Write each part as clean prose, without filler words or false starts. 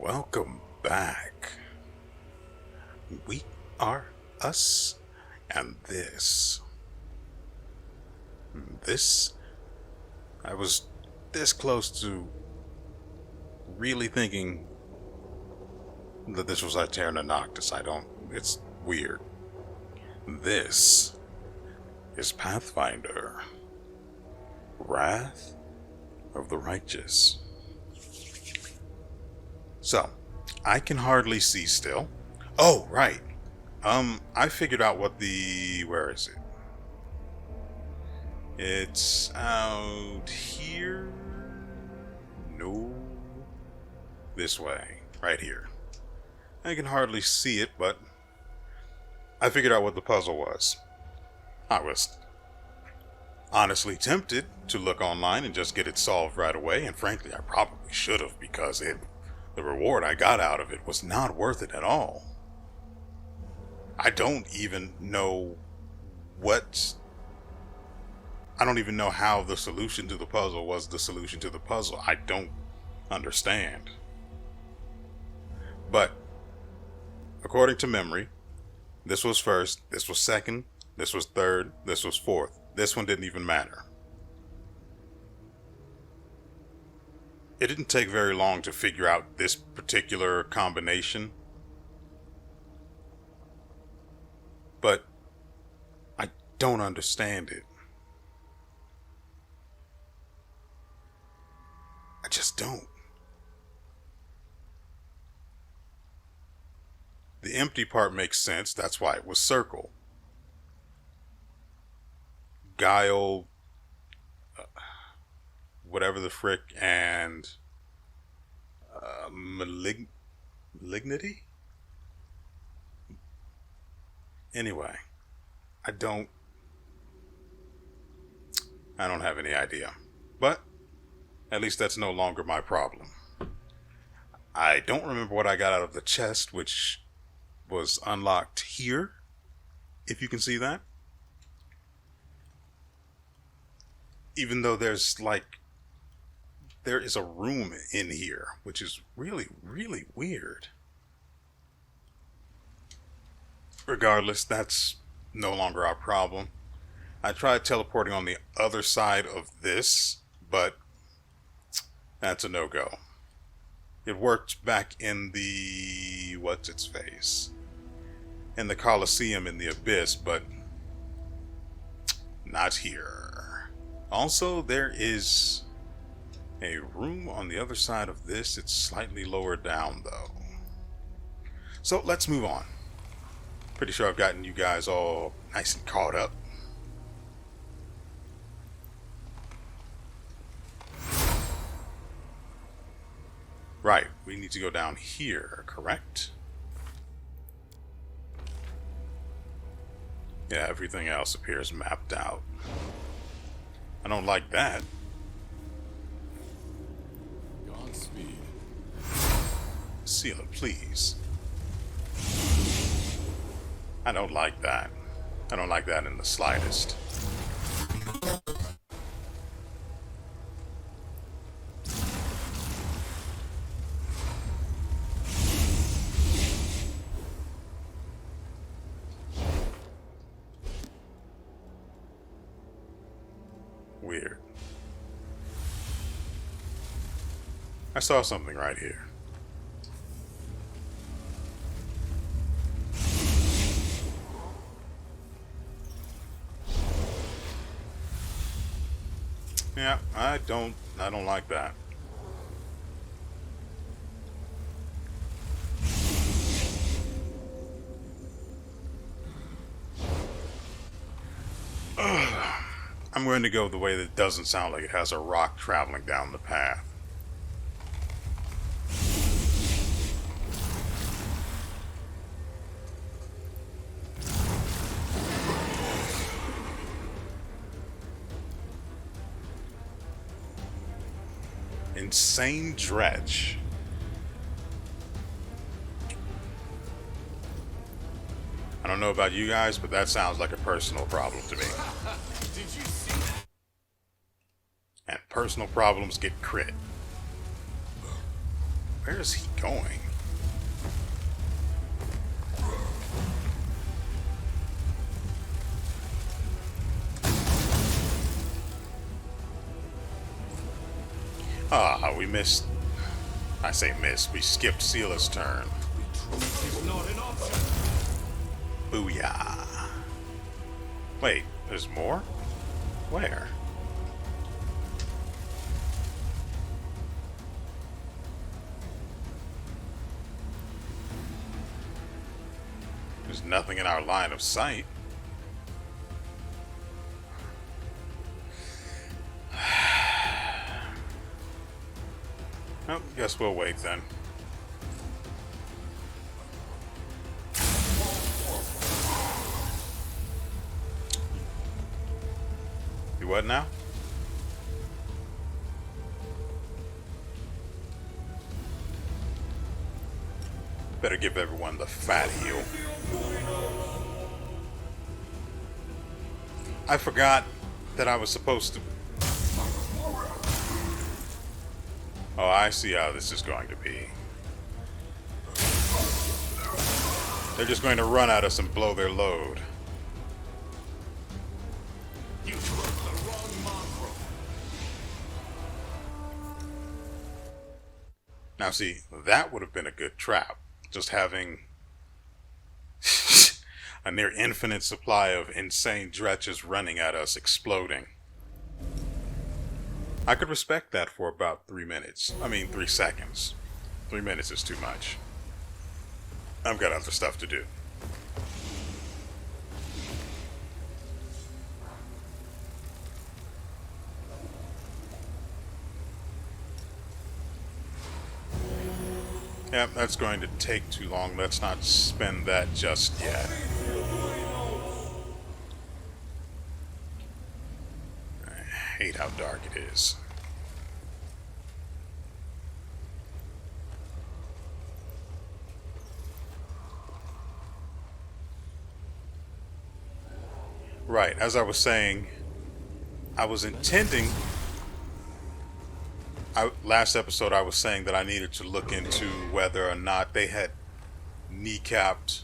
Welcome back. We are us, and this, I was this close to really thinking that this was Iterna Noctis. It's weird. This is Pathfinder, Wrath of the Righteous. So, I can hardly see still. Oh, right. I figured out what where is it? It's out here. No. This way. Right here. I can hardly see it, but I figured out what the puzzle was. I was honestly tempted to look online and just get it solved right away, and frankly, I probably should have, because the reward I got out of it was not worth it at all. I don't even know how the solution to the puzzle was the solution to the puzzle. I don't understand. But, according to memory, this was first, this was second, this was third, this was fourth. This one didn't even matter. It didn't take very long to figure out this particular combination. But I don't understand it. I just don't. The empty part makes sense. That's why it was circle. Guile, whatever the frick, and malignity? Anyway, I don't have any idea. But at least that's no longer my problem. I don't remember what I got out of the chest, which was unlocked here, if you can see that. Even though there is a room in here, which is really, really weird. Regardless, that's no longer our problem. I tried teleporting on the other side of this, but that's a no-go. It worked back in the... what's-its-face? In the Colosseum in the Abyss, but not here. Also, there is a room on the other side of this. It's slightly lower down, though. So, let's move on. Pretty sure I've gotten you guys all nice and caught up. Right, we need to go down here, correct? Yeah, everything else appears mapped out. I don't like that. Godspeed. Seal it, please. I don't like that. I don't like that in the slightest. Weird. I saw something right here. Yeah, I don't like that. I'm going to go the way that doesn't sound like it has a rock traveling down the path. Insane dredge. I don't know about you guys, but that sounds like a personal problem to me. Did you see that? And personal problems get crit. Where is he going? Ah, we missed. I say missed. We skipped Seala's turn. It's not an option. Booyah. Wait, there's more? Where? There's nothing in our line of sight. Oh, guess we'll wait then. You what now? Better give everyone the fat heal. I forgot that I was supposed to... Oh, I see how this is going to be. They're just going to run at us and blow their load. You took the wrong mongrel. Now see, that would have been a good trap. Just having a near infinite supply of insane dretches running at us, exploding. I could respect that for about 3 minutes. I mean, 3 seconds. 3 minutes is too much. I've got other stuff to do. Yep, that's going to take too long. Let's not spend that just yet. I hate how dark it is. Right, as I was saying, I was intending... last episode I was saying that I needed to look into whether or not they had kneecapped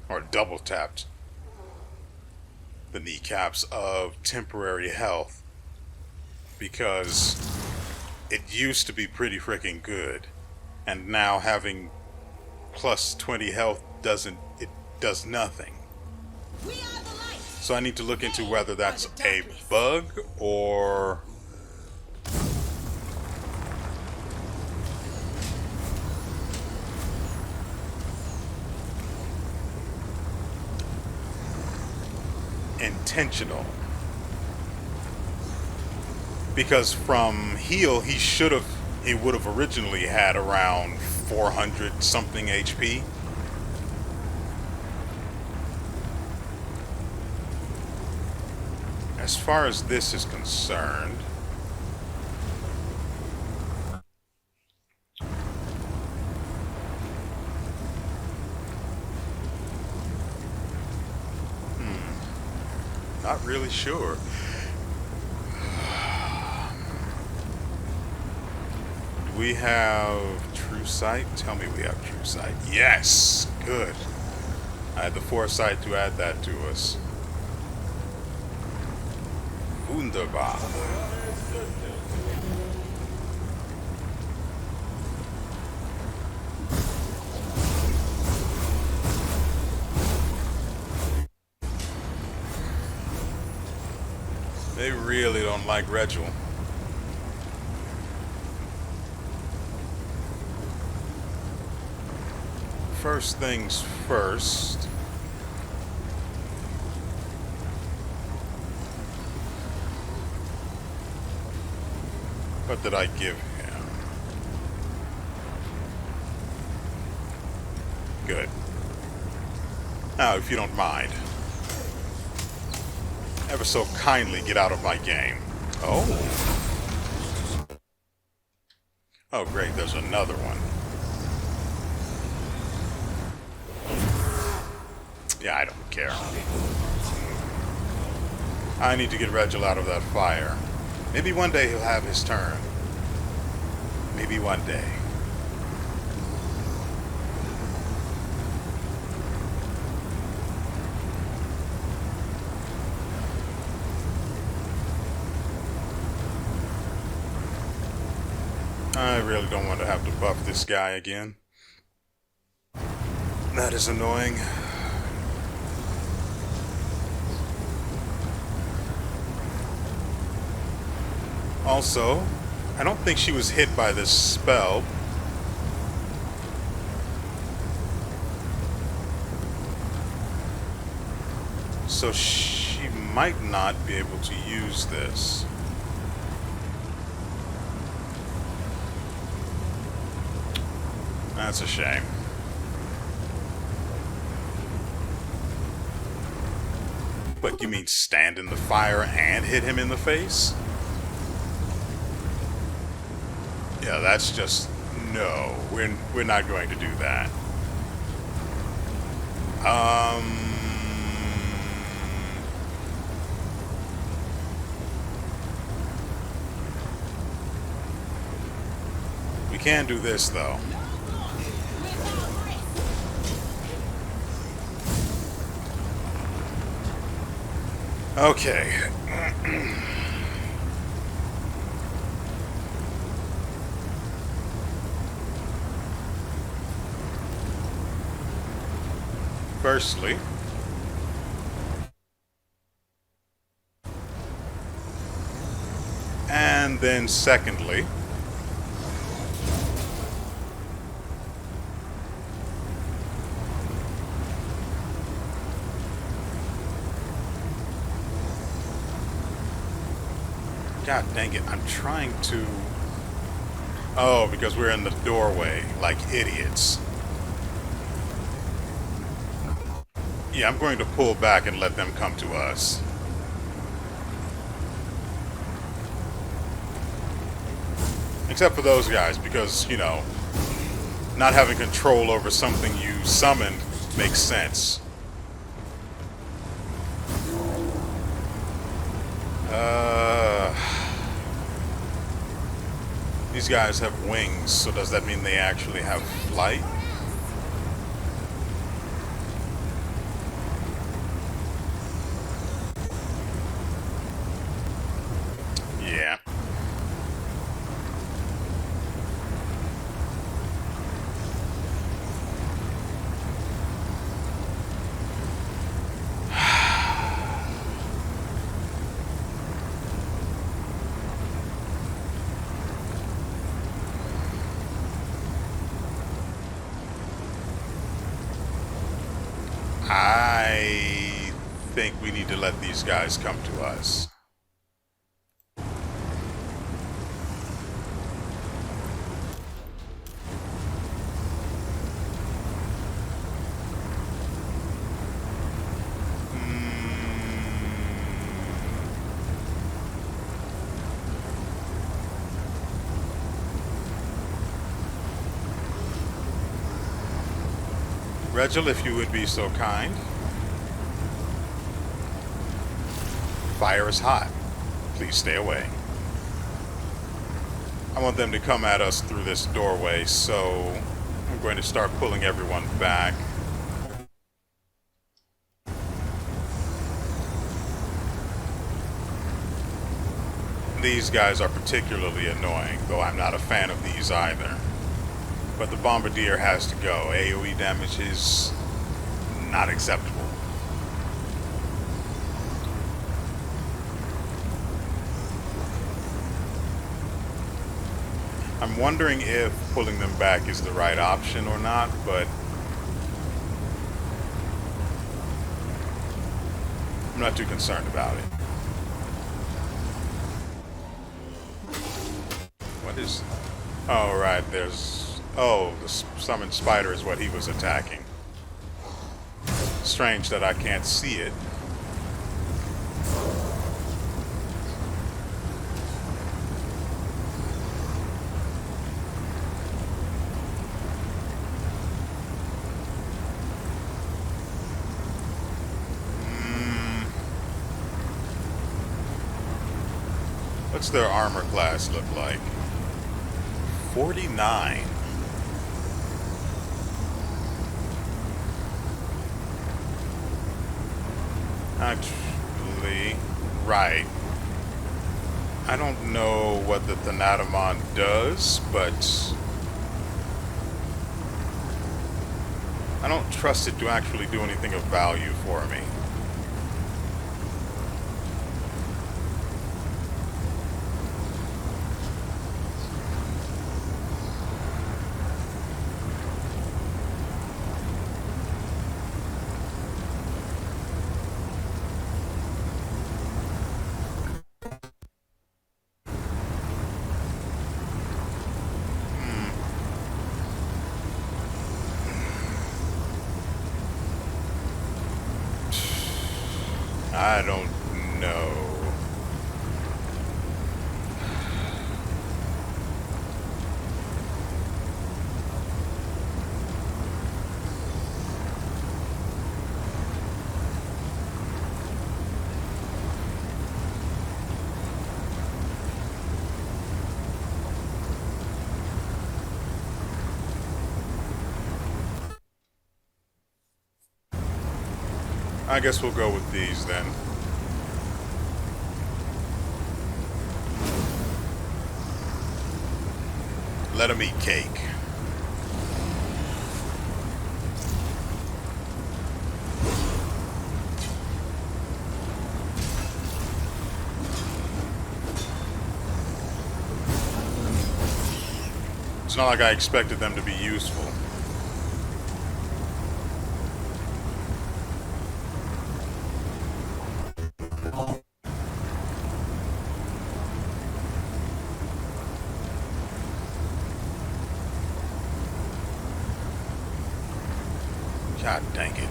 or double tapped the kneecaps of temporary health, because it used to be pretty freaking good, and now having plus 20 health does nothing. So I need to look into whether that's a bug or intentional. Because from heal, he would have originally had around 400 something HP. As far as this is concerned, not really sure. Do we have true sight? Tell me we have true sight. Yes! Good. I had the foresight to add that to us. Wunderbar. They really don't like Ritual. First things first. What did I give him? Good. Now, if you don't mind, ever so kindly get out of my game. Oh. Oh, great, there's another one. Yeah, I don't care. I need to get Regil out of that fire. Maybe one day he'll have his turn. Maybe one day. I really don't want to have to buff this guy again. That is annoying. Also, I don't think she was hit by this spell. So she might not be able to use this. That's a shame. But you mean stand in the fire and hit him in the face? Yeah, that's just... no. We're not going to do that. We can do this, though. Okay. Firstly, and then secondly, God dang it, I'm trying to... oh, because we're in the doorway, like idiots. Yeah, I'm going to pull back and let them come to us. Except for those guys, because, you know, not having control over something you summoned makes sense. These guys have wings, so does that mean they actually have flight? Yeah. I think we need to let these guys come to us. Regil, if you would be so kind. Fire is hot. Please stay away. I want them to come at us through this doorway, so I'm going to start pulling everyone back. These guys are particularly annoying, though I'm not a fan of these either. But the Bombardier has to go. AoE damage is not acceptable. I'm wondering if pulling them back is the right option or not, but I'm not too concerned about it. What is... oh, right, there's... oh, the summoned spider is what he was attacking. Strange that I can't see it. What's their armor class look like? 49. Actually, right. I don't know what the Thanatomon does, but I don't trust it to actually do anything of value for me. I don't know. I guess we'll go with these then. Let them eat cake. It's not like I expected them to be useful. God dang it.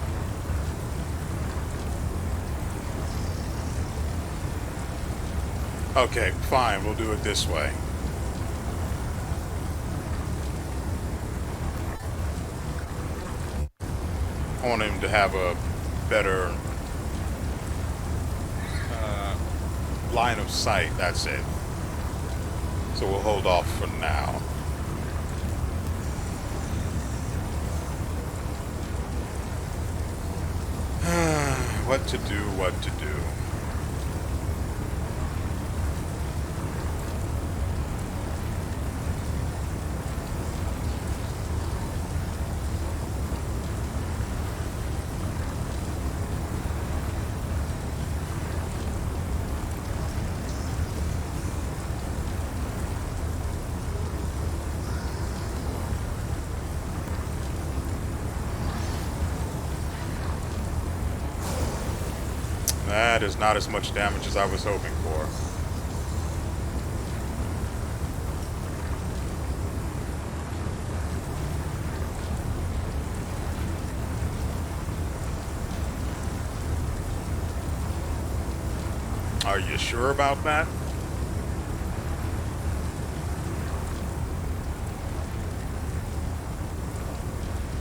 Okay, fine, we'll do it this way. I want him to have a better line of sight, that's it. So we'll hold off for now. What to do, what to do. That is not as much damage as I was hoping for. Are you sure about that?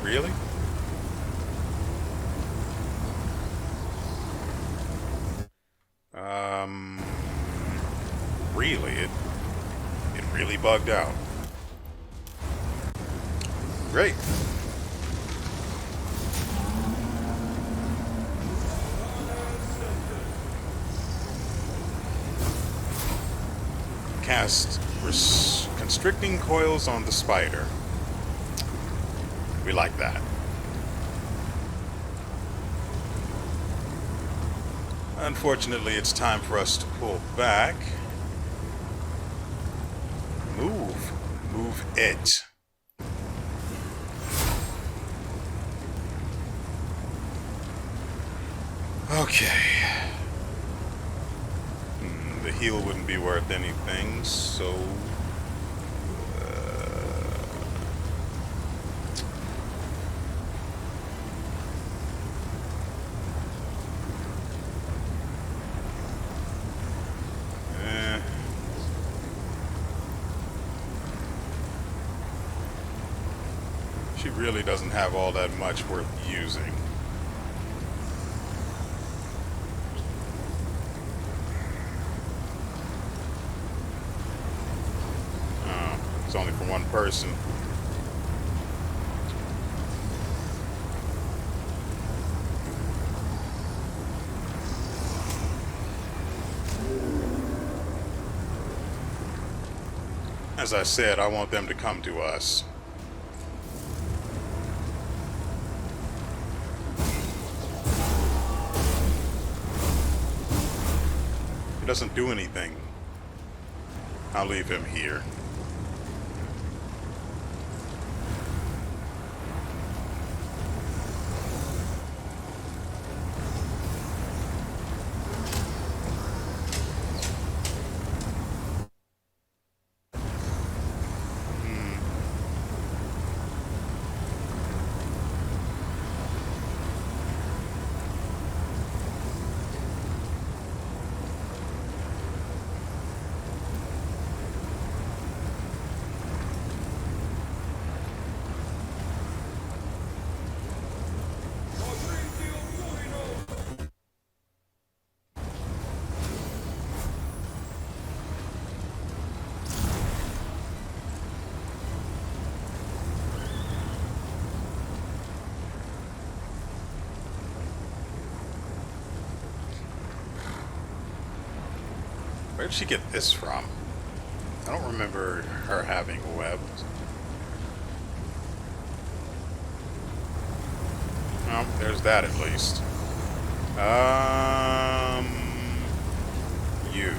Really? Really? It really bugged out. Great. Cast constricting coils on the spider. We like that. Unfortunately, it's time for us to pull back. Move it. Okay. The heal wouldn't be worth anything, so... She really doesn't have all that much worth using. Oh, it's only for one person. As I said, I want them to come to us. He doesn't do anything. I'll leave him here. Where did she get this from? I don't remember her having webs. Oh, there's that at least. You.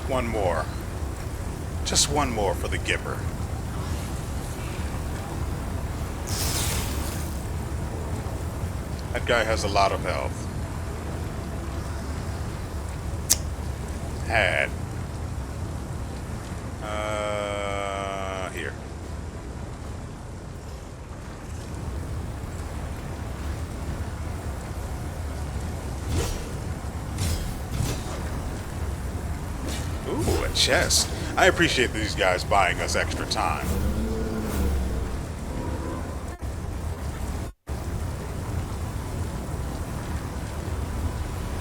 One more. Just one more for the Gipper. That guy has a lot of health. Had. Here. Ooh, a chest. I appreciate these guys buying us extra time.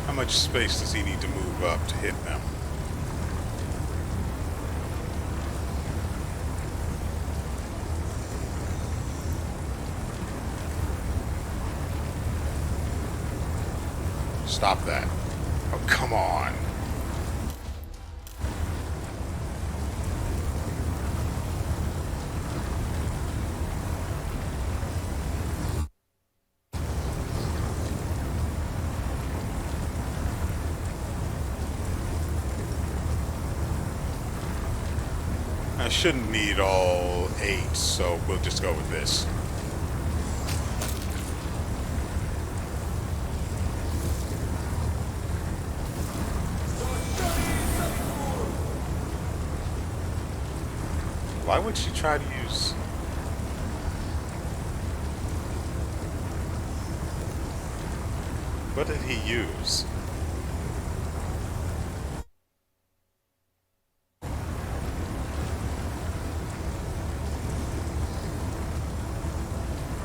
How much space does he need to move up to hit them? Stop that. Oh, come on. I shouldn't need all 8, so we'll just go with this. Why would she try to use... What did he use?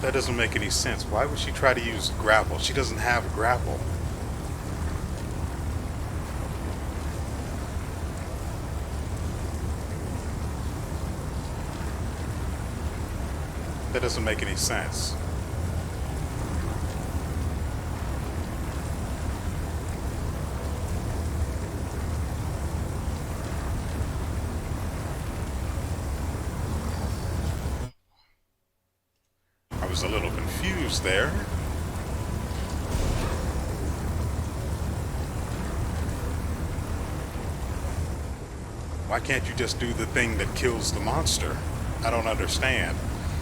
That doesn't make any sense. Why would she try to use grapple? She doesn't have a grapple. That doesn't make any sense. I was a little confused there. Why can't you just do the thing that kills the monster? I don't understand.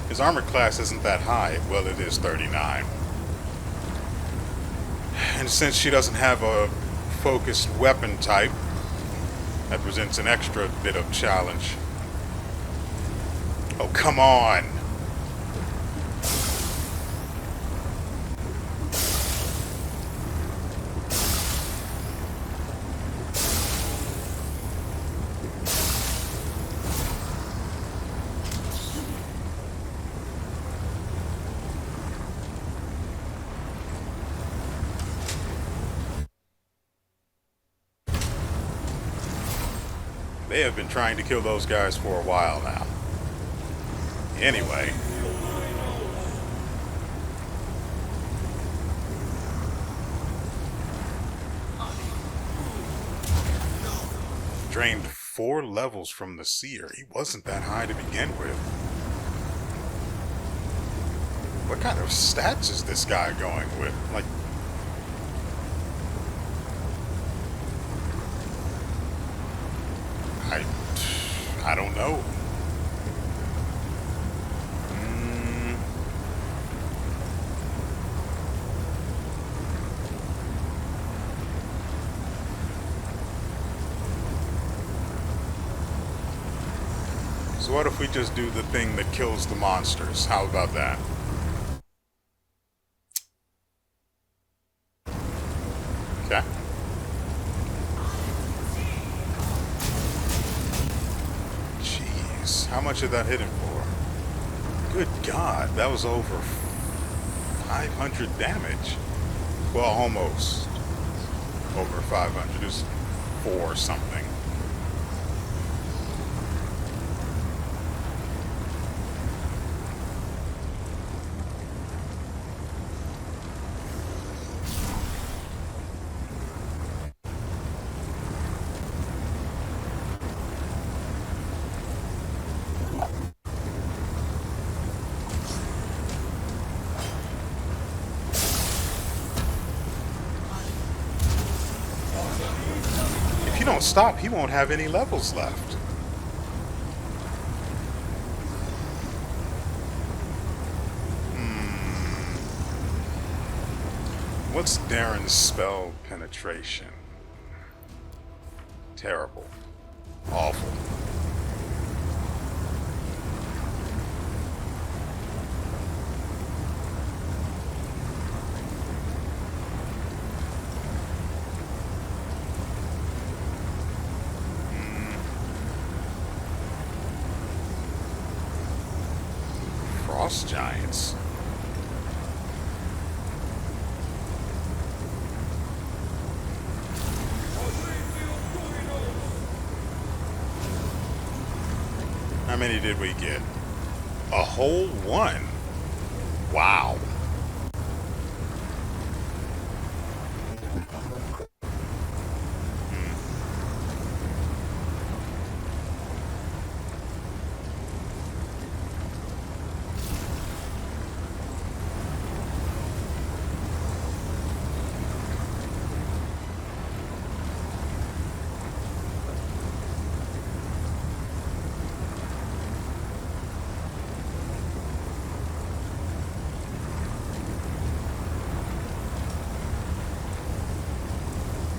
His armor class isn't that high. Well, it is 39. And since she doesn't have a focused weapon type, that presents an extra bit of challenge. Oh, come on! They have been trying to kill those guys for a while now. Anyway. drained 4 levels from the seer. He wasn't that high to begin with. What kind of stats is this guy going with? Like, I don't know. So what if we just do the thing that kills the monsters? How about that? Okay. Jeez, how much did that hit him for? Good God, that was over 500 damage. Well, almost over 500. It was 4 something. If you don't stop, he won't have any levels left. What's Darren's spell penetration? Terrible. Awful. Frost giants. How many did we get? A whole 1. Wow.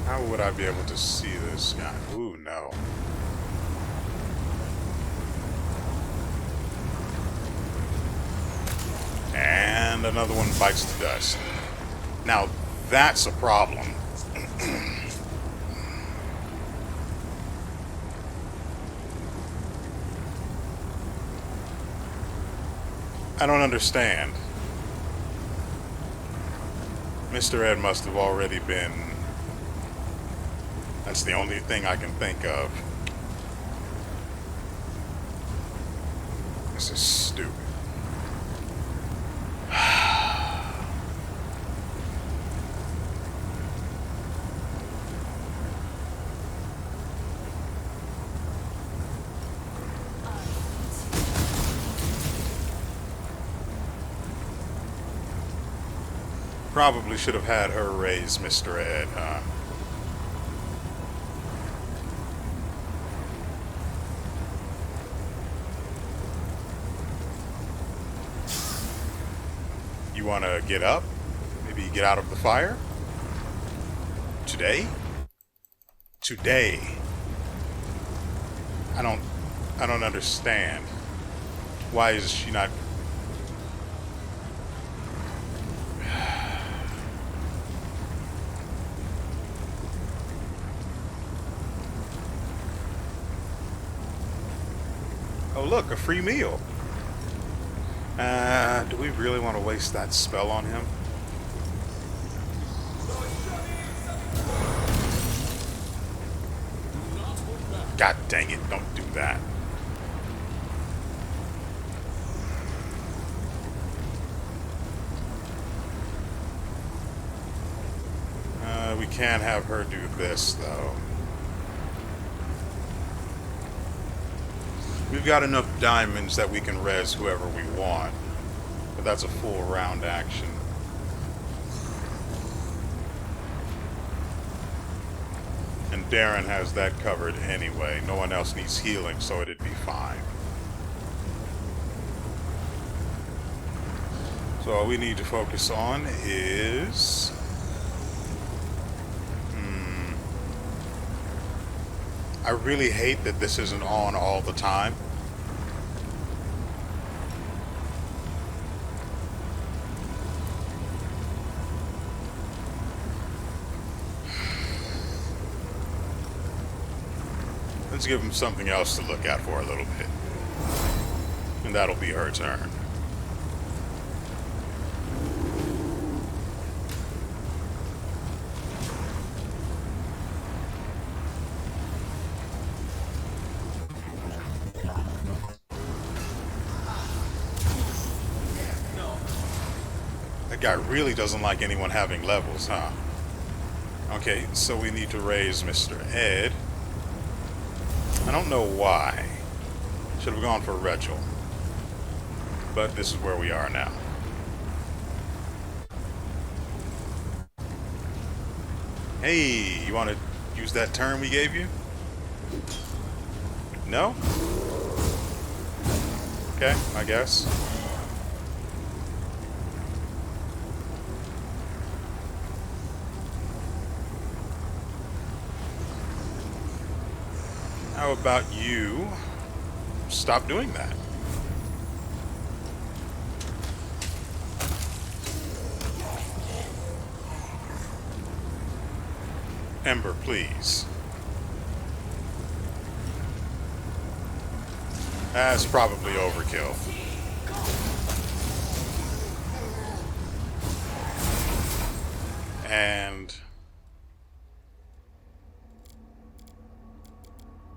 How would I be able to see this guy? Ooh, no. And another one bites the dust. Now, that's a problem. I don't understand. Mr. Ed must have already been... That's the only thing I can think of. This is stupid. Probably should have had her raise Mr. Ed, huh? You want to get up? Maybe get out of the fire? Today? Today. I don't understand. Why is she not... Oh look, a free meal. Do we really want to waste that spell on him? God dang it, don't do that. We can't have her do this, though. We've got enough diamonds that we can res whoever we want. But that's a full round action. And Darren has that covered anyway. No one else needs healing, so it'd be fine. So all we need to focus on is... I really hate that this isn't on all the time. Let's give him something else to look at for a little bit. And that'll be her turn. That guy really doesn't like anyone having levels, huh? Okay, so we need to raise Mr. Ed. I don't know why. Should have gone for Rachel. But this is where we are now. Hey, you want to use that term we gave you? No? Okay, I guess. How about you stop doing that? Ember, please. That's probably overkill. And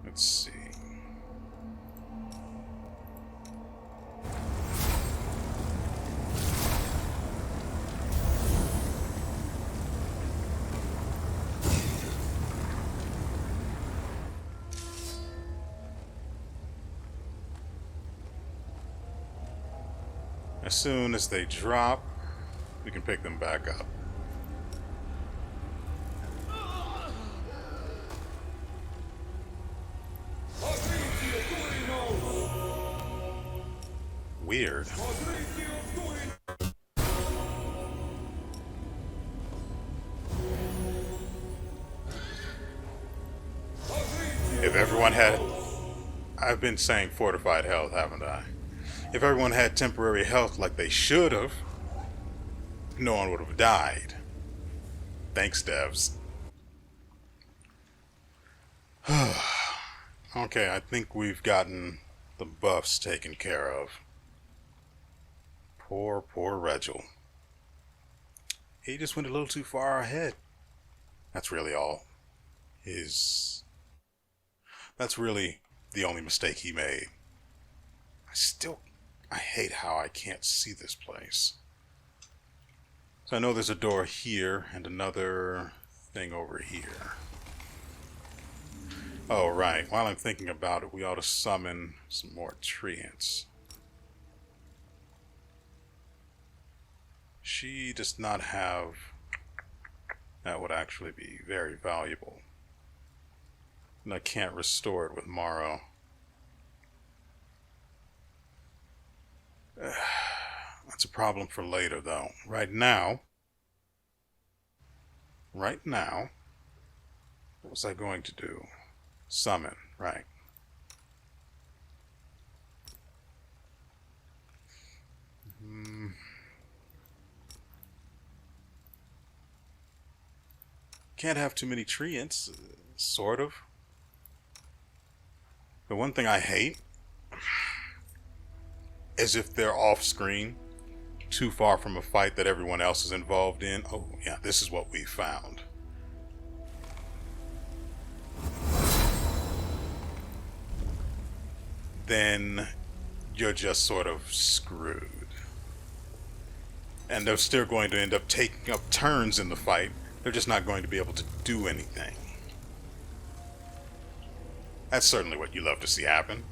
let's see. As soon as they drop, we can pick them back up. Weird. If everyone had... I've been saying fortified health, haven't I? If everyone had temporary health like they should have, no one would have died. Thanks, devs. Okay, I think we've gotten the buffs taken care of. Poor Regil. He just went a little too far ahead. That's really all. That's really the only mistake he made. I hate how I can't see this place. So I know there's a door here and another thing over here. Oh, right. While I'm thinking about it, we ought to summon some more treants. She does not have... That would actually be very valuable. And I can't restore it with Morrow. That's a problem for later, though. Right now, what was I going to do? Summon, right. Can't have too many treants, sort of. The one thing I hate is if they're off screen, too far from a fight that everyone else is involved in. Oh, yeah, this is what we found. Then you're just sort of screwed. And they're still going to end up taking up turns in the fight. They're just not going to be able to do anything. That's certainly what you love to see happen.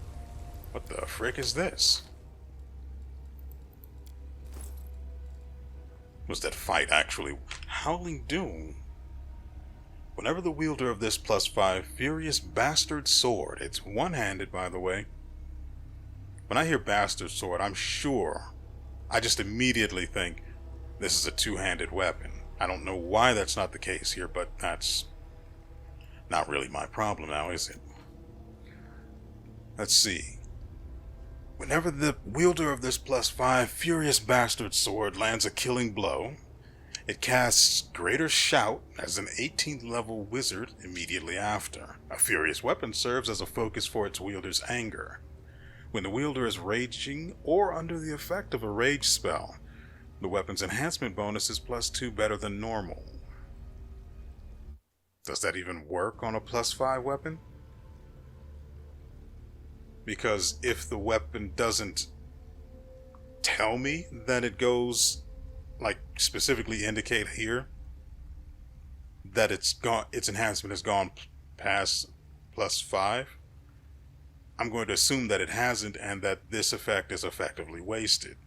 What the frick is this? Was that fight actually Howling Doom? Whenever the wielder of this +5 furious bastard sword, it's one-handed by the way. When I hear bastard sword, I'm sure, I just immediately think this is a two-handed weapon. I don't know why that's not the case here, but that's not really my problem now, is it? Let's see. Whenever the wielder of this +5 furious bastard sword lands a killing blow, it casts Greater Shout as an 18th level wizard immediately after. A furious weapon serves as a focus for its wielder's anger. When the wielder is raging or under the effect of a rage spell, the weapon's enhancement bonus is +2 better than normal. Does that even work on a +5 weapon? Because if the weapon doesn't tell me that it goes, like specifically indicate here that it's gone, its enhancement has gone past +5, I'm going to assume that it hasn't and that this effect is effectively wasted.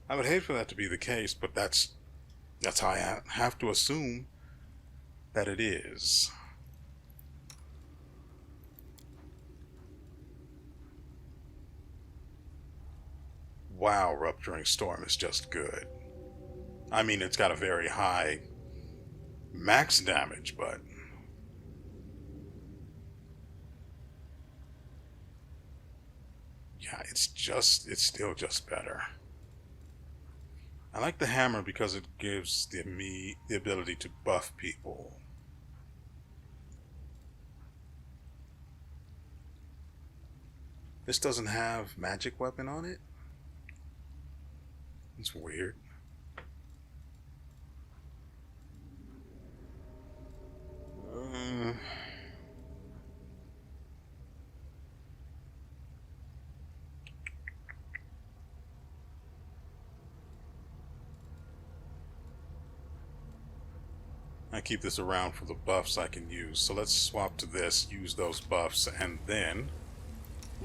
I would hate for that to be the case, but that's how I have to assume that it is. Wow, Rupturing Storm is just good. I mean, it's got a very high max damage, but yeah, it's still just better. I like the hammer because it gives me the ability to buff people. This doesn't have magic weapon on it? It's weird. I keep this around for the buffs I can use. So let's swap to this, use those buffs, and then...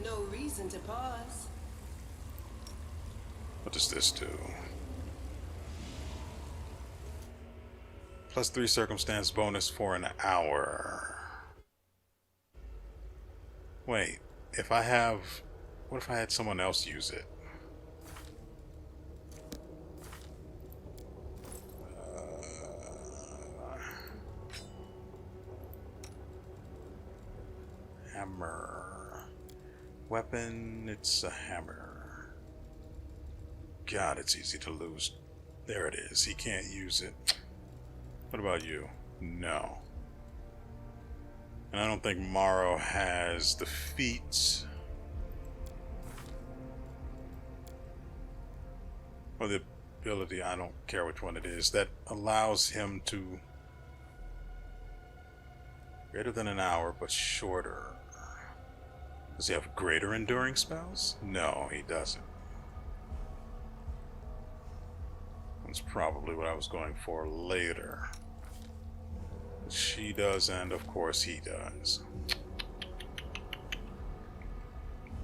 No reason to pause. What does this do? +3 circumstance bonus for an hour. Wait, if I have... What if I had someone else use it? Hammer. Weapon, it's a hammer. God, it's easy to lose. There it is. He can't use it. What about you? No. And I don't think Morrow has the feats or the ability, I don't care which one it is, that allows him to greater than an hour but shorter. Does he have greater enduring spells? No, he doesn't. That's probably what I was going for later. She does, and of course he does.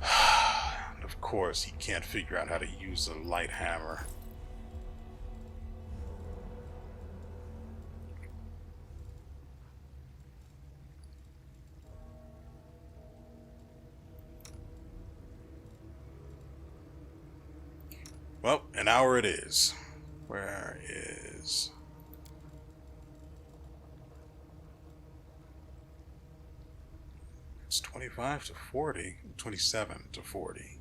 And of course he can't figure out how to use a light hammer. Well, an hour it is. Where is... It's 25 to 40. 27 to 40.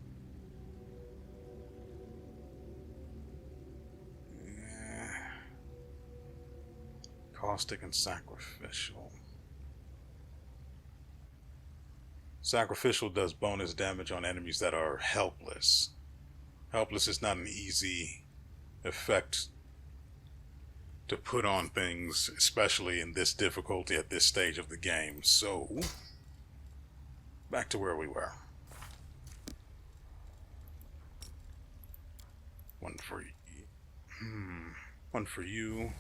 Caustic and Sacrificial. Sacrificial does bonus damage on enemies that are helpless. Helpless is not an easy effect to put on things, especially in this difficulty at this stage of the game. So, back to where we were. One for one for you.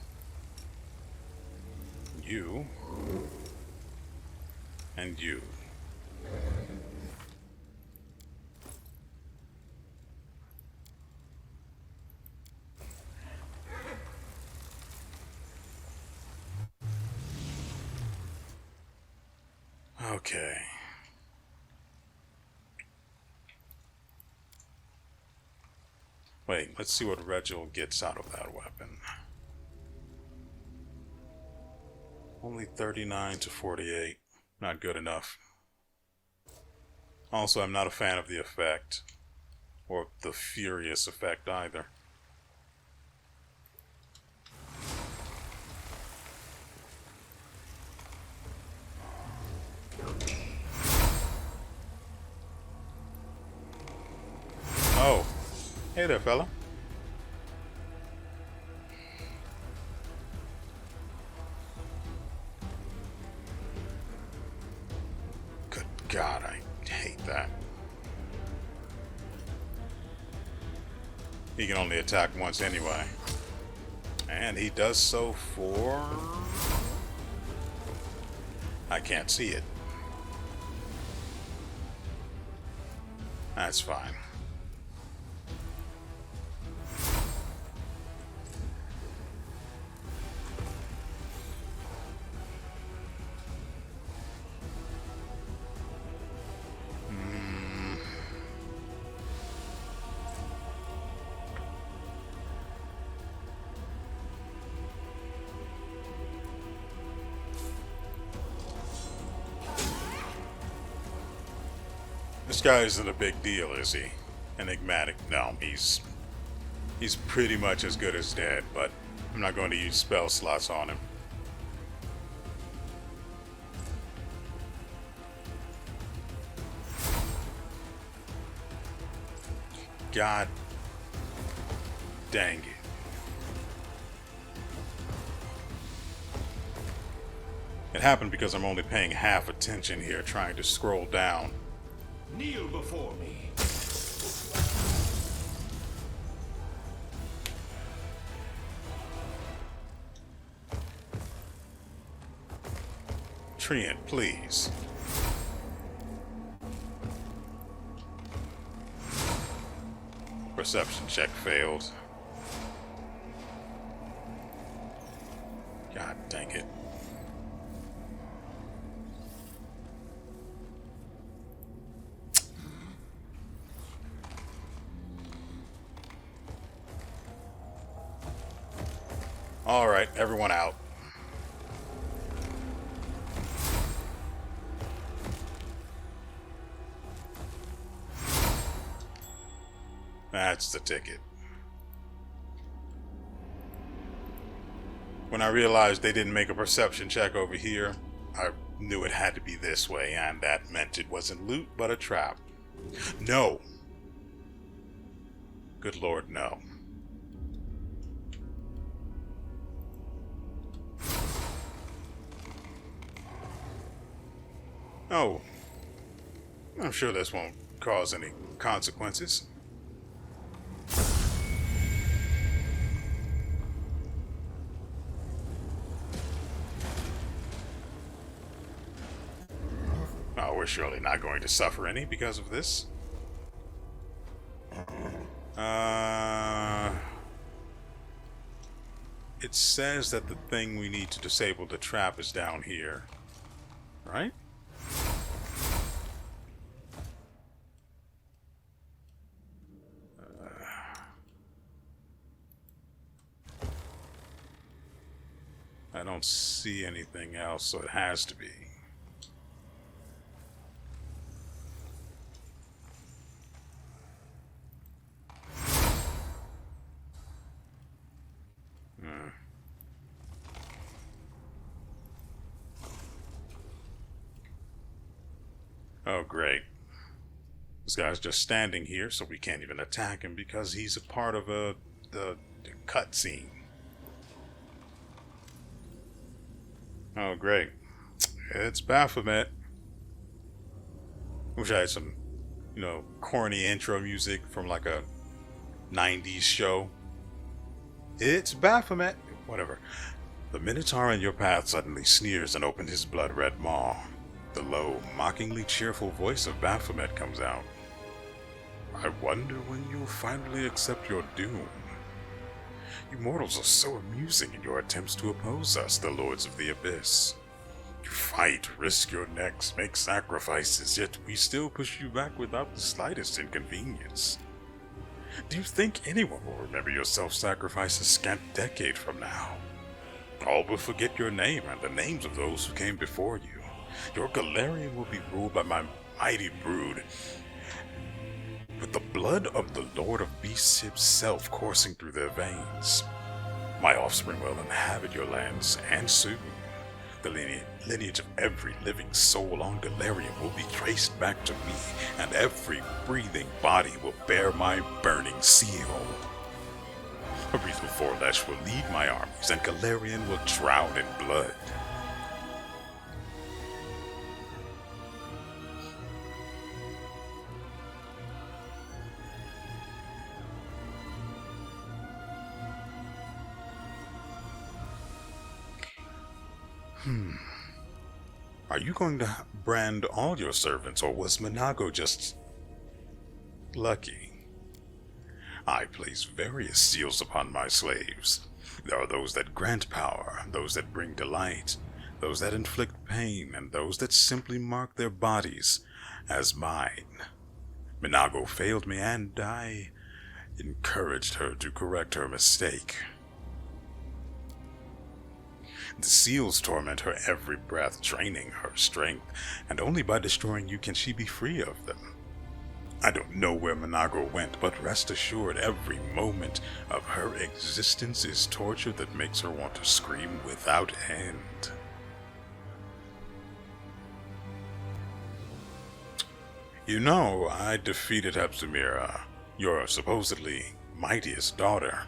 You. And you. Okay. Wait, let's see what Regil gets out of that weapon. Only 39 to 48. Not good enough. Also, I'm not a fan of the effect. Or the furious effect either. Oh. Hey there, fella. Good God, I hate that. He can only attack once anyway. And he does so for... I can't see it. That's fine. This guy isn't a big deal, is he? Enigmatic? No, he's pretty much as good as dead, but I'm not going to use spell slots on him. God dang it. It happened because I'm only paying half attention here, trying to scroll down. Kneel before me. Treant, please. Perception check failed. God dang it. Alright, everyone out. That's the ticket. When I realized they didn't make a perception check over here, I knew it had to be this way, and that meant it wasn't loot, but a trap. No! Good Lord, no. Oh, I'm sure this won't cause any consequences. Oh, we're surely not going to suffer any because of this. It says that the thing we need to disable the trap is down here, right? I don't see anything else, so it has to be. Oh, great. This guy's just standing here, so we can't even attack him because he's a part of the cutscene. Oh, great. It's Baphomet. Wish I had some, corny intro music from like a 90s show. It's Baphomet. Whatever. The Minotaur in your path suddenly sneers and opens his blood-red maw. The low, mockingly cheerful voice of Baphomet comes out. I wonder when you'll finally accept your doom. You mortals are so amusing in your attempts to oppose us, the Lords of the Abyss. You fight, risk your necks, make sacrifices, yet we still push you back without the slightest inconvenience. Do you think anyone will remember your self-sacrifice a scant decade from now? All will forget your name and the names of those who came before you. Your Galarian will be ruled by my mighty brood, with the blood of the Lord of Beasts himself coursing through their veins. My offspring will inhabit your lands, and soon the lineage of every living soul on Galarian will be traced back to me, and every breathing body will bear my burning seal. Aretha Forlesh will lead my armies, and Galarian will drown in blood. Are you going to brand all your servants, or was Minago just lucky? I place various seals upon my slaves. There are those that grant power, those that bring delight, those that inflict pain, and those that simply mark their bodies as mine. Minago failed me, and I encouraged her to correct her mistake. The seals torment her every breath, draining her strength, and only by destroying you can she be free of them. I don't know where Minago went, but rest assured every moment of her existence is torture that makes her want to scream without end. You know, I defeated Hepzibah, your supposedly mightiest daughter.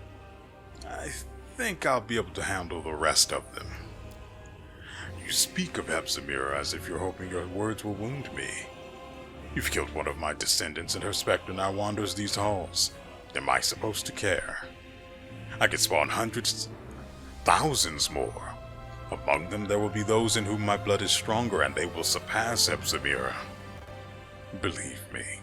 I think I'll be able to handle the rest of them. You speak of Hepzibah as if you're hoping your words will wound me. You've killed one of my descendants, and her specter now wanders these halls. Am I supposed to care? I could spawn hundreds, thousands more. Among them there will be those in whom my blood is stronger, and they will surpass Hepzibah. Believe me,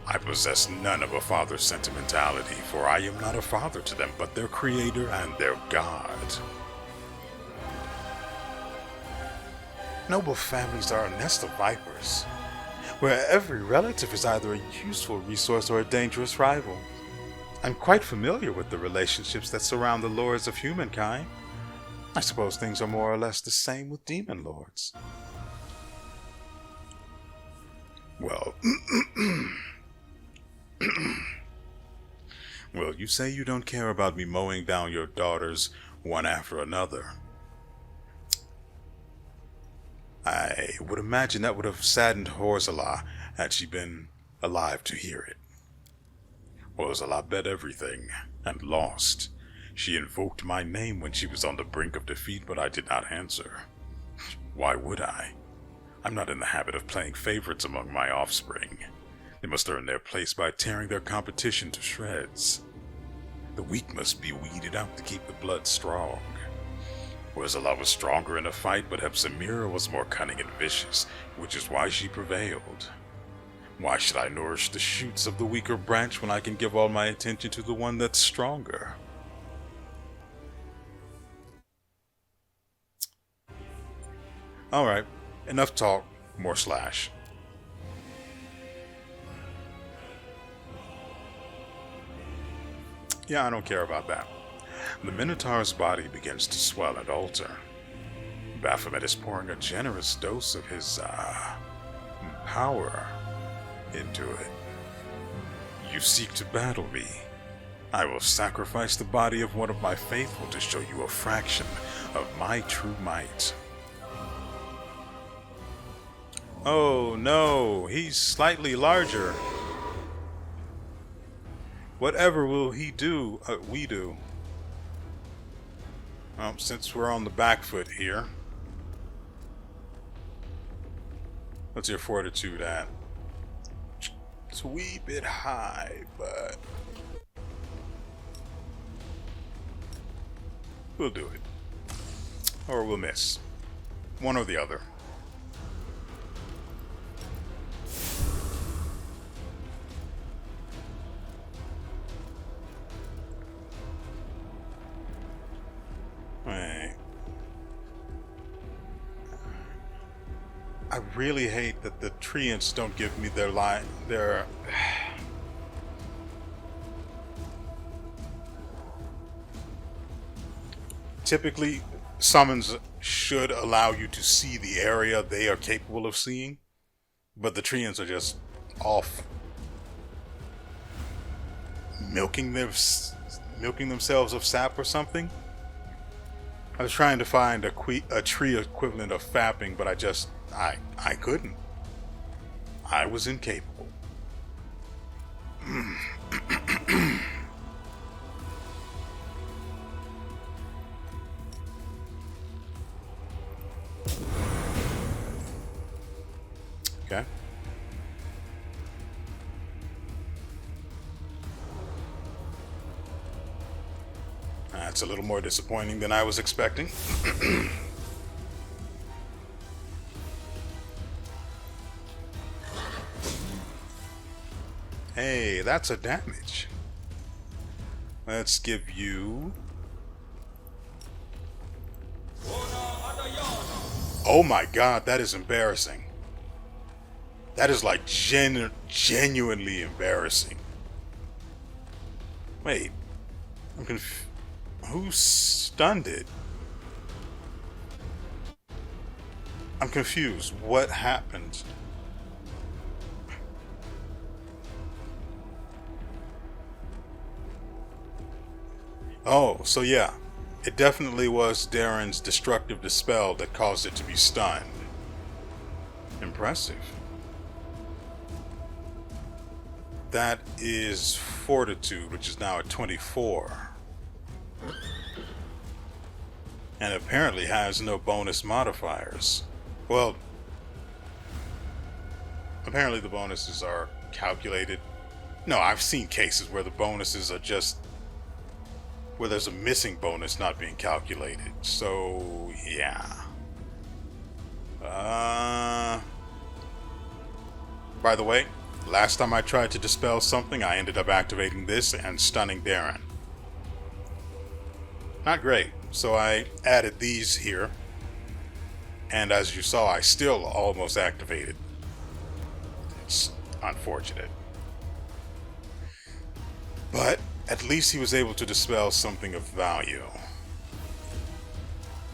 I possess none of a father's sentimentality, for I am not a father to them, but their creator and their god. Noble families are a nest of vipers, where every relative is either a useful resource or a dangerous rival. I'm quite familiar with the relationships that surround the lords of humankind. I suppose things are more or less the same with demon lords. Well, well, you say you don't care about me mowing down your daughters one after another. I would imagine that would have saddened Horzala had she been alive to hear it. Horzala bet everything, and lost. She invoked my name when she was on the brink of defeat, but I did not answer. Why would I? I'm not in the habit of playing favorites among my offspring. They must earn their place by tearing their competition to shreds. The weak must be weeded out to keep the blood strong. Horzala was stronger in a fight, but Hepzibah was more cunning and vicious, which is why she prevailed. Why should I nourish the shoots of the weaker branch when I can give all my attention to the one that's stronger? Alright, enough talk, more slash. Yeah, I don't care about that. The Minotaur's body begins to swell and alter. Baphomet is pouring a generous dose of his, power into it. You seek to battle me. I will sacrifice the body of one of my faithful to show you a fraction of my true might. Oh no, he's slightly larger. Whatever will he do, we do. Well, since we're on the back foot here, what's your fortitude at? It's a wee bit high, but we'll do it. Or we'll miss. One or the other. Right. I really hate that the treants don't give me their line. Their typically, summons should allow you to see the area they are capable of seeing, but the treants are just off milking themselves of sap or something. I was trying to find a tree equivalent of fapping, but I couldn't. I was incapable. Okay. That's a little more disappointing than I was expecting. Hey, that's a damage. Let's give you... Oh my god, that is embarrassing. That is like genuinely embarrassing. Wait, I'm confused. Who stunned it? I'm confused. What happened? Oh, so yeah. It definitely was Darren's destructive dispel that caused it to be stunned. Impressive. That is Fortitude, which is now at 24. And apparently has no bonus modifiers. Well, apparently the bonuses are calculated. No, I've seen cases where the bonuses are just... where there's a missing bonus not being calculated. So, yeah. By the way, last time I tried to dispel something, I ended up activating this and stunning Darren. Not great. So I added these here. And as you saw, I still almost activated. It's unfortunate. But at least he was able to dispel something of value.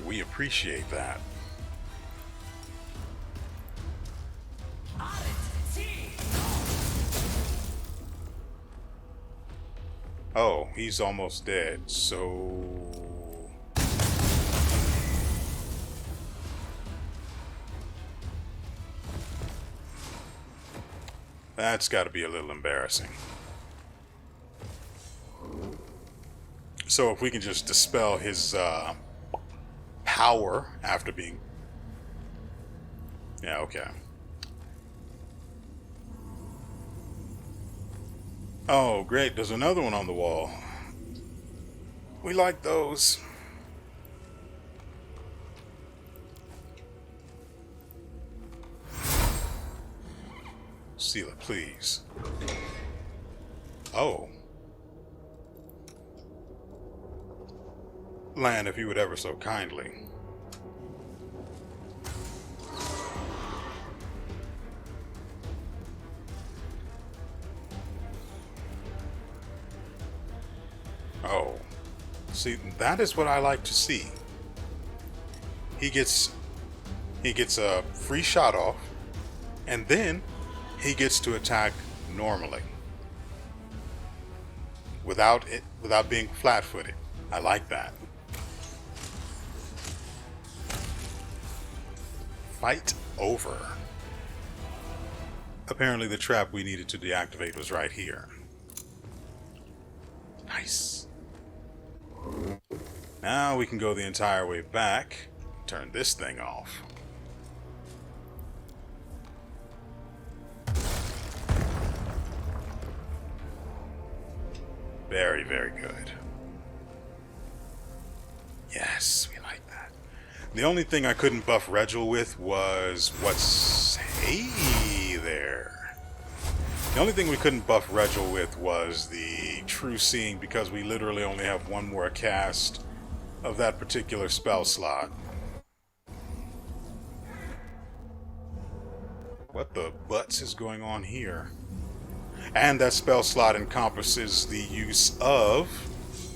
We appreciate that. Oh, he's almost dead, so... That's got to be a little embarrassing. So if we can just dispel his power after being... Yeah, okay. Oh, great. There's another one on the wall. We like those. Seal it, please. Oh. Land, if you would ever so kindly. Oh. See, that is what I like to see. He gets a free shot off, and then he gets to attack normally. Without being flat-footed. I like that. Fight over. Apparently the trap we needed to deactivate was right here. Nice. Now we can go the entire way back. Turn this thing off. Very, very good. Yes, we like that. The only thing I couldn't buff Regil with was what's... Hey there. The only thing we couldn't buff Regil with was the True Seeing, because we literally only have one more cast of that particular spell slot. What the butts is going on here? And that spell slot encompasses the use of...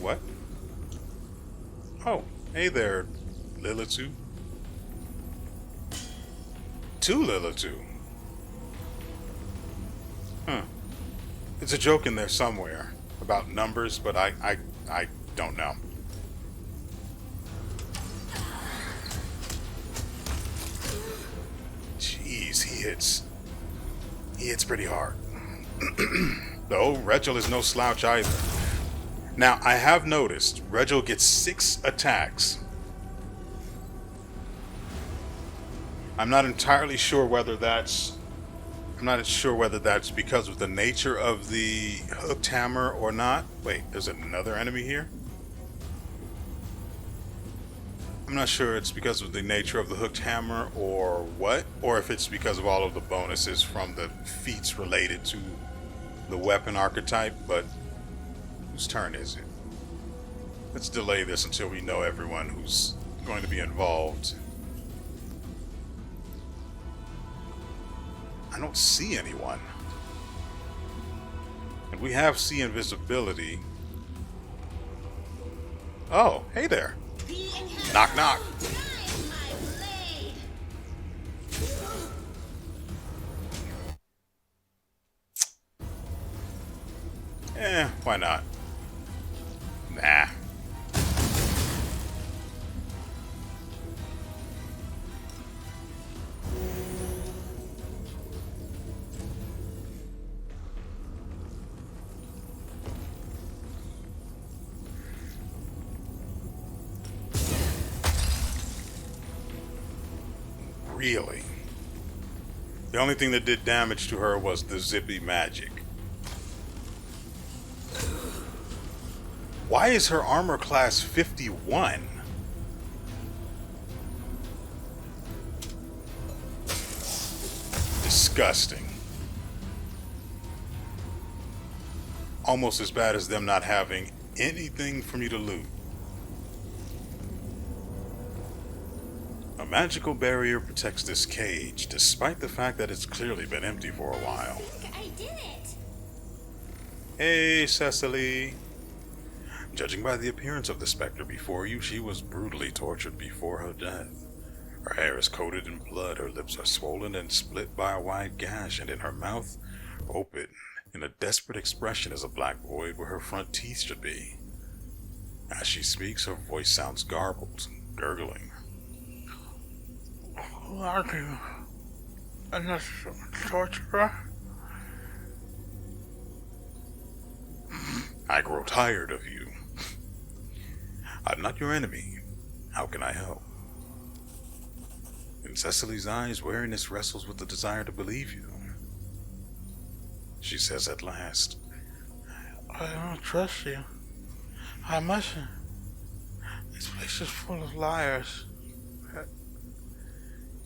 What? Oh, hey there, Lilitu. Two Lilitu. Huh. There's a joke in there somewhere about numbers, but I don't know. Jeez, he hits pretty hard. Though Regil is no slouch either. Now, I have noticed Regil gets 6 attacks. I'm not entirely sure whether that's because of the nature of the hooked hammer or not. Wait, there's another enemy here? I'm not sure it's because of the nature of the hooked hammer or what, or if it's because of all of the bonuses from the feats related to the weapon archetype, but whose turn is it? Let's delay this until we know everyone who's going to be involved. I don't see anyone. And we have see invisibility. Oh, hey there. Knock, knock. Why not? Nah. Really? The only thing that did damage to her was the zippy magic. Why is her armor class 51? Disgusting. Almost as bad as them not having anything for me to loot. A magical barrier protects this cage, despite the fact that it's clearly been empty for a while. I did it! Hey, Cecily. Judging by the appearance of the specter before you, she was brutally tortured before her death. Her hair is coated in blood, her lips are swollen and split by a wide gash, and in her mouth, open, in a desperate expression, is a black void where her front teeth should be. As she speaks, her voice sounds garbled, gurgling. Who are you? Another torturer? I grow tired of you. I'm not your enemy. How can I help? In Cecily's eyes, weariness wrestles with the desire to believe you. She says at last, I don't trust you. I mustn't. This place is full of liars.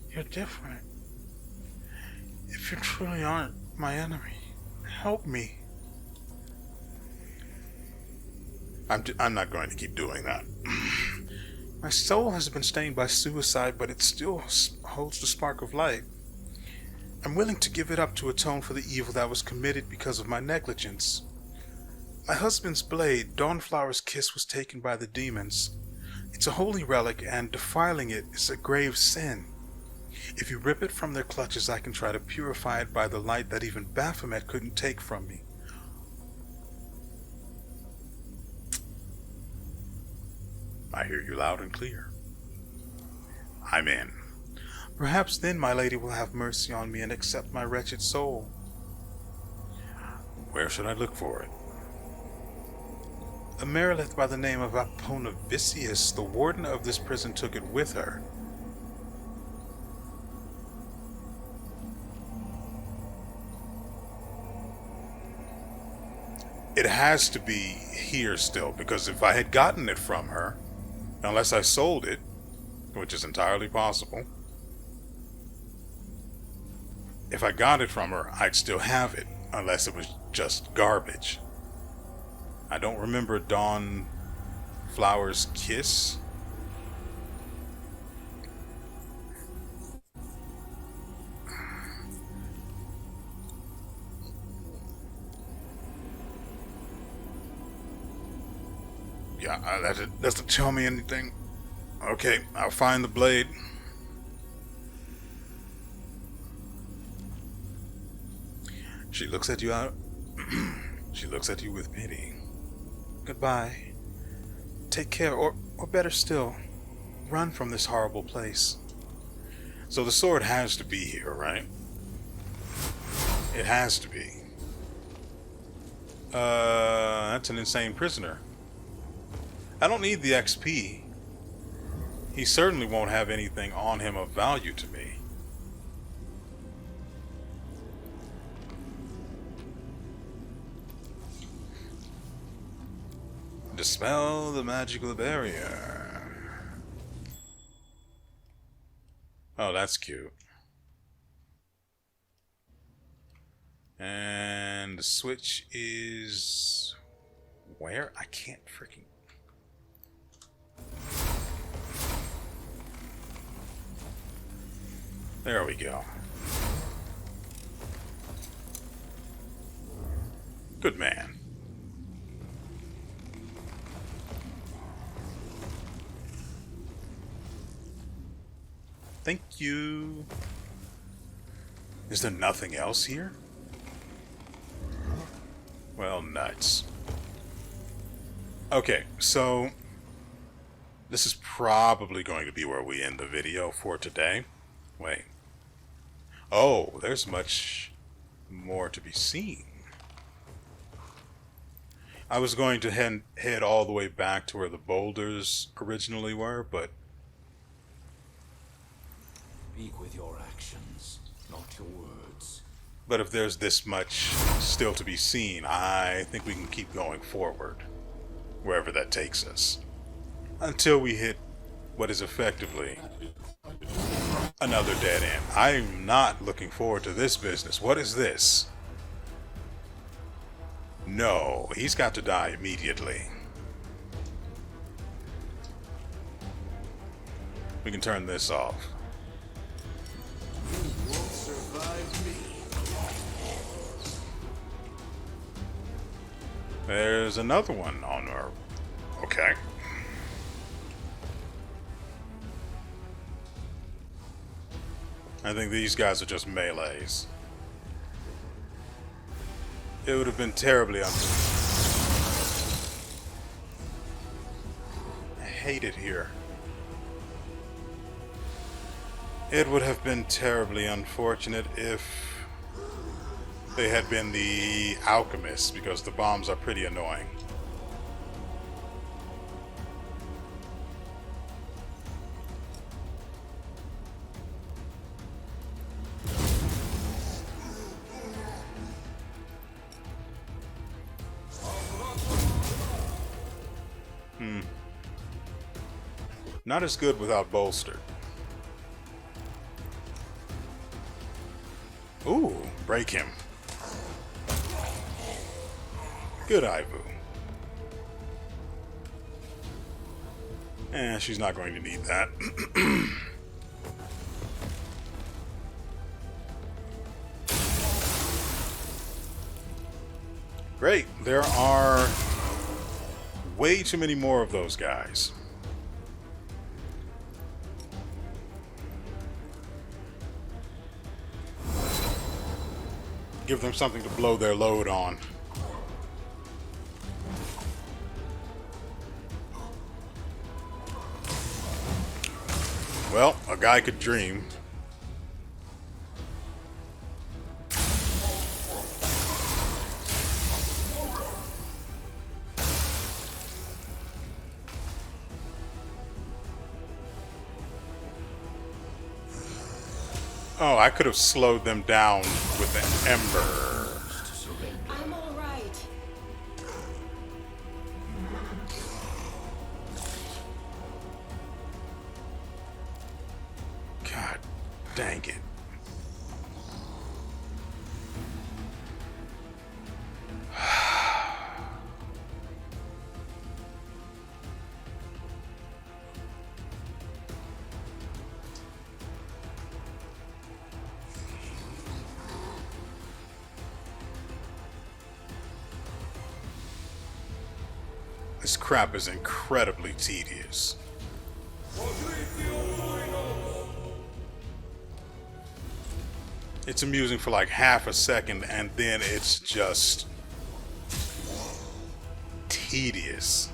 You're different. If you truly aren't my enemy, help me. I'm not going to keep doing that. My soul has been stained by suicide, but it still holds the spark of light. I'm willing to give it up to atone for the evil that was committed because of my negligence. My husband's blade, Dawnflower's kiss, was taken by the demons. It's a holy relic, and defiling it is a grave sin. If you rip it from their clutches, I can try to purify it by the light that even Baphomet couldn't take from me. I hear you loud and clear. I'm in. Perhaps then my lady will have mercy on me and accept my wretched soul. Where should I look for it? A Merilith by the name of Aponavicius, the warden of this prison, took it with her. It has to be here still, because if I had gotten it from her, unless I sold it, which is entirely possible, if I got it from her, I'd still have it, unless it was just garbage. I don't remember Dawnflower's kiss. Yeah, that doesn't tell me anything. Okay, I'll find the blade. She looks at you out. She looks at you with pity. Goodbye. Take care, or better still, run from this horrible place. So the sword has to be here, right? It has to be. That's an insane prisoner. I don't need the XP. He certainly won't have anything on him of value to me. Dispel the magical barrier. Oh, that's cute. And the switch is... where? I can't freaking... There we go. Good man. Thank you. Is there nothing else here? Well, nuts. Okay, so this is probably going to be where we end the video for today. Wait. Oh, there's much more to be seen. I was going to head all the way back to where the boulders originally were, but... Speak with your actions, not your words. But if there's this much still to be seen, I think we can keep going forward, wherever that takes us. Until we hit what is effectively another dead end. I'm not looking forward to this business. What is this? No, he's got to die immediately. We can turn this off. You won't survive me. There's another one on our... Okay. I think these guys are just melees. It would have been terribly I hate it here. It would have been terribly unfortunate if they had been the alchemists, because the bombs are pretty annoying. Not as good without bolster. Ooh, break him. Good, Ivu. She's not going to need that. Great. There are way too many more of those guys. Give them something to blow their load on. Well, a guy could dream. Oh, I could have slowed them down with an ember. I'm all right. God dang it. This crap is incredibly tedious. It's amusing for like half a second, and then it's just tedious.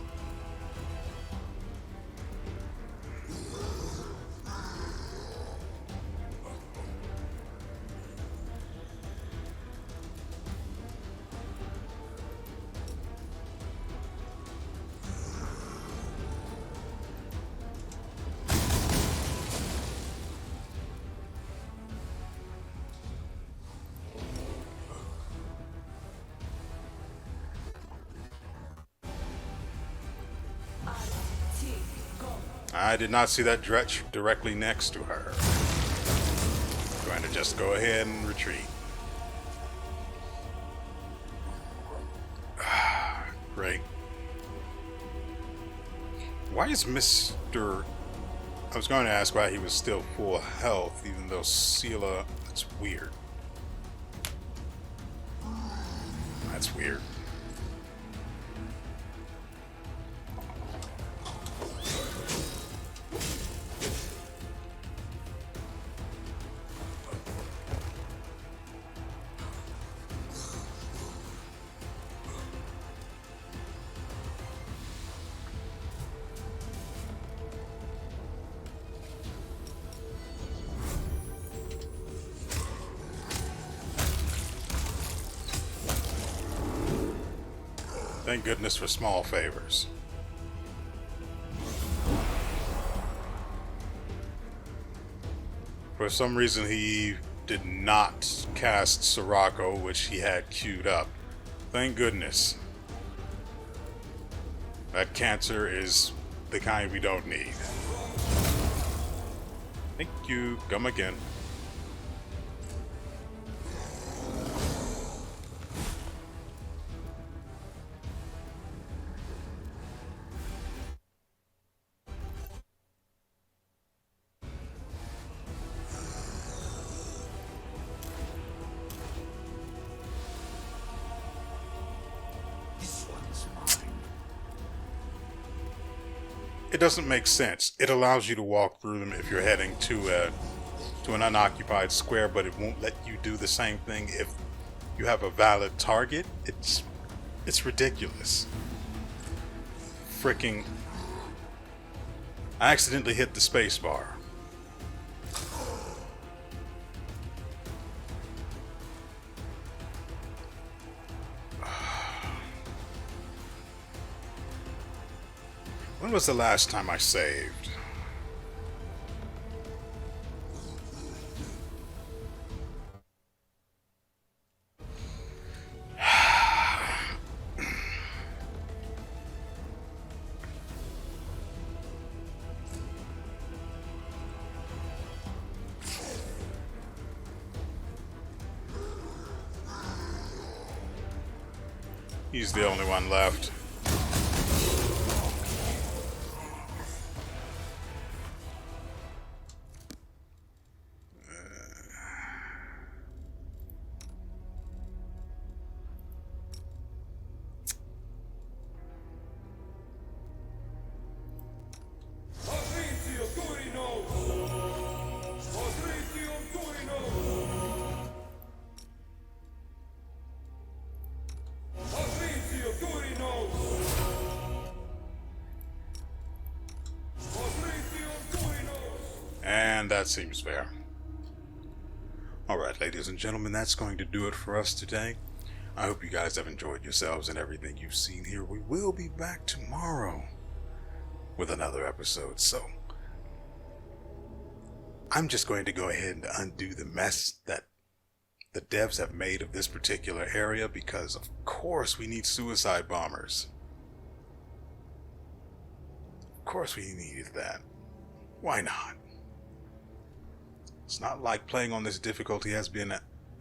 I did not see that dretch directly next to her. Going to just go ahead and retreat. Great. Why is Mr. I was going to ask why he was still full health, even though Sela... That's weird. That's weird. Thank goodness for small favors. For some reason he did not cast Sirocco, which he had queued up. Thank goodness. That cancer is the kind we don't need. Thank you. Come again. It doesn't make sense. It allows you to walk through them if you're heading to an unoccupied square, but it won't let you do the same thing if you have a valid target. It's ridiculous. Freaking! I accidentally hit the space bar. When was the last time I saved? He's the only one left. And that seems fair. Alright, ladies and gentlemen, that's going to do it for us today. I hope you guys have enjoyed yourselves and everything you've seen here. We will be back tomorrow with another episode. So, I'm just going to go ahead and undo the mess that the devs have made of this particular area, because of course we need suicide bombers. Of course we needed that. Why not? It's not like playing on this difficulty has been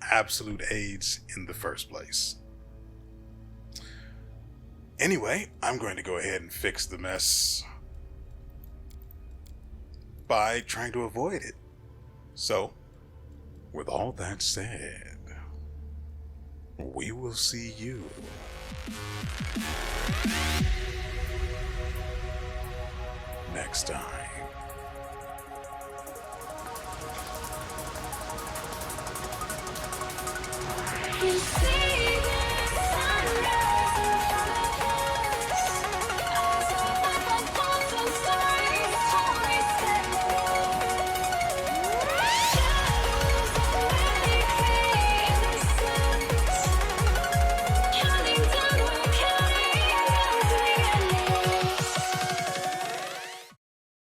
absolute AIDS in the first place. Anyway, I'm going to go ahead and fix the mess by trying to avoid it. So, with all that said, we will see you next time. You